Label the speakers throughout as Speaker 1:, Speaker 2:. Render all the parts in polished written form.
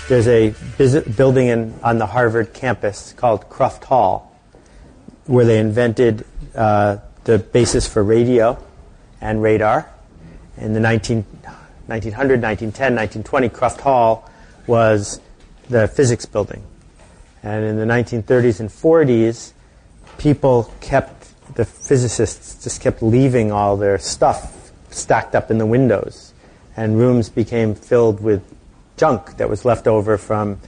Speaker 1: There's a building on the Harvard campus called Cruft Hall, where they invented the basis for radio and radar. In the 1900, 1910, 1920, Cruft Hall was the physics building. And in the 1930s and 40s, the physicists just kept leaving all their stuff stacked up in the windows. And rooms became filled with junk that was left over from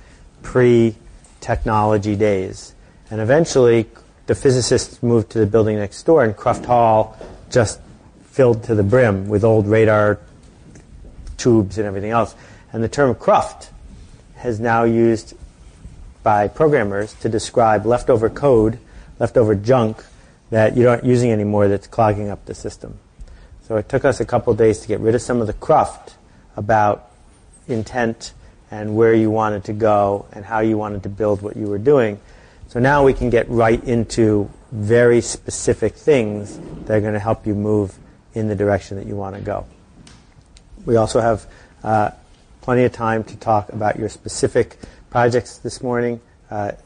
Speaker 1: pre-technology days. And eventually, the physicists moved to the building next door, and Cruft Hall just filled to the brim with old radar tubes and everything else. And the term Cruft is now used by programmers to describe leftover code, leftover junk that you're not using anymore that's clogging up the system. So it took us a couple of days to get rid of some of the cruft about intent and where you wanted to go and how you wanted to build what you were doing. So now we can get right into very specific things that are going to help you move in the direction that you want to go. We also have plenty of time to talk about your specific projects this morning.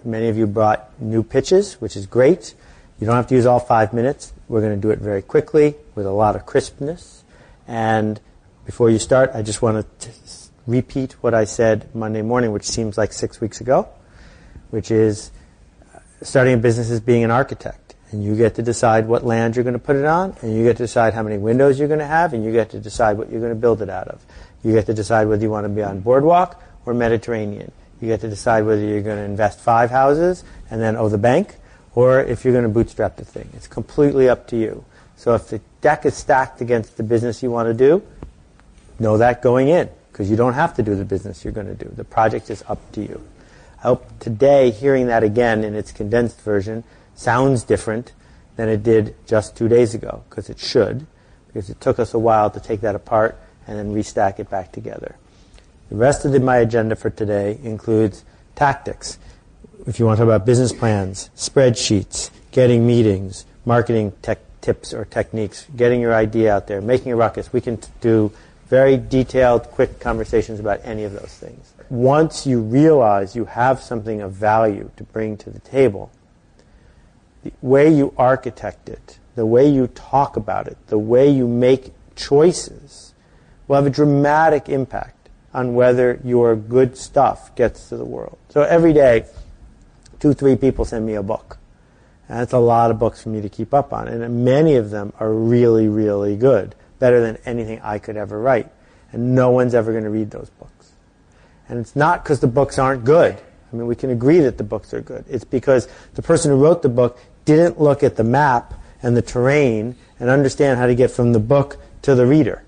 Speaker 1: Many of you brought new pitches, which is great. You don't have to use all 5 minutes. We're going to do it very quickly with a lot of crispness. And before you start, I just want to repeat what I said Monday morning, which seems like 6 weeks ago, which is starting a business is being an architect. And you get to decide what land you're going to put it on, and you get to decide how many windows you're going to have, and you get to decide what you're going to build it out of. You get to decide whether you want to be on boardwalk or Mediterranean. You get to decide whether you're going to invest 5 houses and then owe the bank, or if you're going to bootstrap the thing. It's completely up to you. So if the deck is stacked against the business you want to do, know that going in, because you don't have to do the business you're going to do. The project is up to you. I hope today, hearing that again in its condensed version, sounds different than it did just 2 days ago, because it should, because it took us a while to take that apart and then restack it back together. The rest of my agenda for today includes tactics. If you want to talk about business plans, spreadsheets, getting meetings, marketing tips or techniques, getting your idea out there, making a ruckus, we can do very detailed, quick conversations about any of those things. Once you realize you have something of value to bring to the table, the way you architect it, the way you talk about it, the way you make choices will have a dramatic impact on whether your good stuff gets to the world. So every day, 2-3 people send me a book. And that's a lot of books for me to keep up on. And many of them are really, really good, better than anything I could ever write. And no one's ever going to read those books. And it's not because the books aren't good. I mean, we can agree that the books are good. It's because the person who wrote the book didn't look at the map and the terrain and understand how to get from the book to the reader.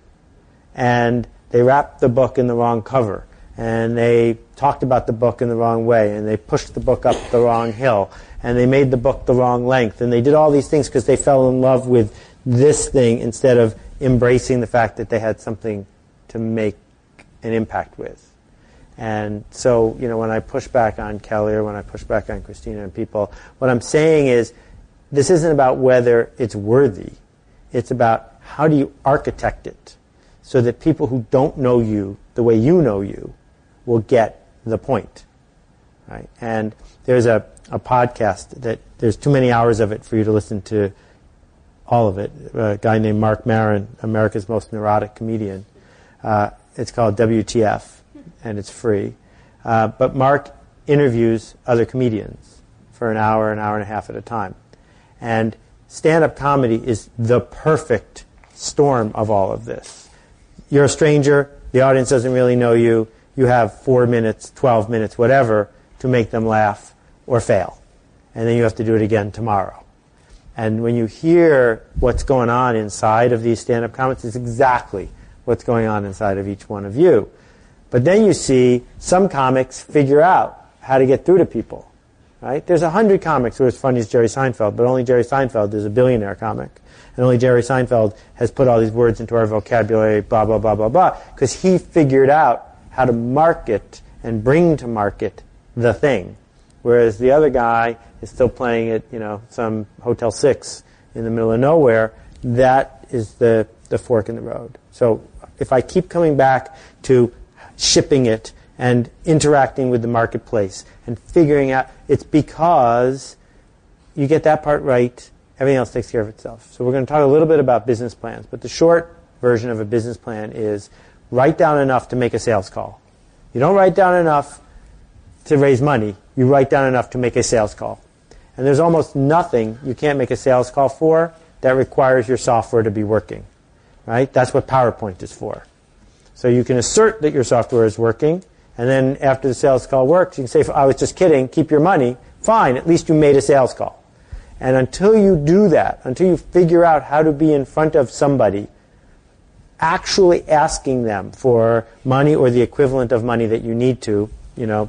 Speaker 1: And they wrapped the book in the wrong cover. And they talked about the book in the wrong way. And they pushed the book up the wrong hill. And they made the book the wrong length. And they did all these things because they fell in love with this thing instead of embracing the fact that they had something to make an impact with. And so, when I push back on Kelly or when I push back on Christina and people, what I'm saying is this isn't about whether it's worthy. It's about how do you architect it so that people who don't know you the way you know you will get the point. Right? And there's a podcast that there's too many hours of it for you to listen to all of it. A guy named Mark Maron, America's most neurotic comedian. It's called WTF, and it's free. But Mark interviews other comedians for an hour and a half at a time. And stand-up comedy is the perfect storm of all of this. You're a stranger, the audience doesn't really know you, you have 4 minutes, 12 minutes, whatever, to make them laugh or fail. And then you have to do it again tomorrow. And when you hear what's going on inside of these stand-up comics, it's exactly what's going on inside of each one of you. But then you see some comics figure out how to get through to people. Right? There's 100 comics who are as funny as Jerry Seinfeld, but only Jerry Seinfeld is a billionaire comic. And only Jerry Seinfeld has put all these words into our vocabulary, blah, blah, blah, blah, blah, because he figured out how to market and bring to market the thing. Whereas the other guy is still playing at, some Hotel 6 in the middle of nowhere. That is the fork in the road. So if I keep coming back to shipping it and interacting with the marketplace and figuring out. It's because you get that part right, everything else takes care of itself. So we're going to talk a little bit about business plans, but the short version of a business plan is write down enough to make a sales call. You don't write down enough to raise money. You write down enough to make a sales call. And there's almost nothing you can't make a sales call for that requires your software to be working. Right? That's what PowerPoint is for. So you can assert that your software is working, and then after the sales call works, you can say, I was just kidding, keep your money. Fine, at least you made a sales call. And until you do that, until you figure out how to be in front of somebody, actually asking them for money or the equivalent of money that you need to,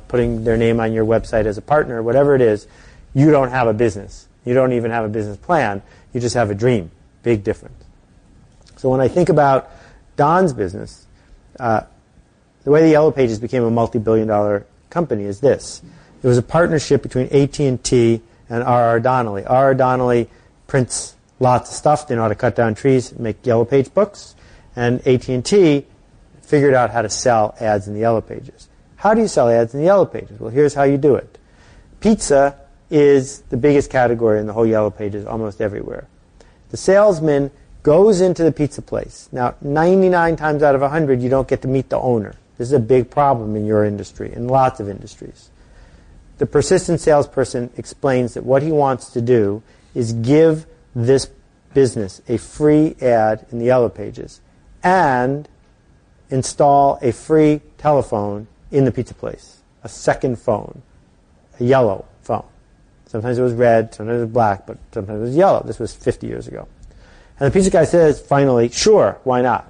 Speaker 1: putting their name on your website as a partner, whatever it is, you don't have a business. You don't even have a business plan. You just have a dream. Big difference. So when I think about Don's business, the way the Yellow Pages became a multi-billion-dollar company is this. There was a partnership between AT&T and R.R. Donnelley. R.R. Donnelley prints lots of stuff. They know how to cut down trees and make Yellow Page books. And AT&T figured out how to sell ads in the Yellow Pages. How do you sell ads in the Yellow Pages? Well, here's how you do it. Pizza is the biggest category in the whole Yellow Pages almost everywhere. The salesman goes into the pizza place. Now, 99 times out of 100, you don't get to meet the owner. This is a big problem in your industry, in lots of industries. The persistent salesperson explains that what he wants to do is give this business a free ad in the Yellow Pages and install a free telephone in the pizza place, a second phone, a yellow phone. Sometimes it was red, sometimes it was black, but sometimes it was yellow. This was 50 years ago. And the pizza guy says, finally, sure, why not?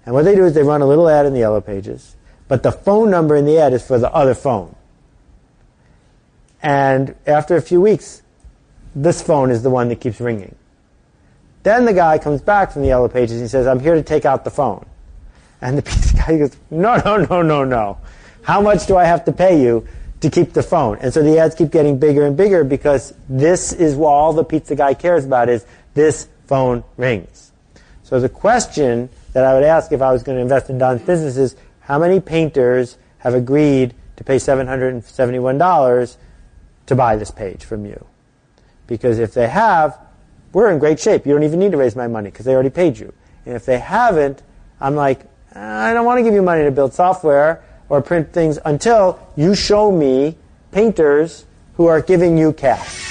Speaker 1: And what they do is they run a little ad in the Yellow Pages, but the phone number in the ad is for the other phone. And after a few weeks, this phone is the one that keeps ringing. Then the guy comes back from the Yellow Pages and he says, I'm here to take out the phone. And the pizza guy goes, no. How much do I have to pay you to keep the phone? And so the ads keep getting bigger and bigger because this is what all the pizza guy cares about is this phone rings. So the question that I would ask if I was going to invest in Don's business is, how many painters have agreed to pay $771 to buy this page from you? Because if they have, we're in great shape. You don't even need to raise my money because they already paid you. And if they haven't, I'm like, I don't want to give you money to build software or print things until you show me painters who are giving you cash.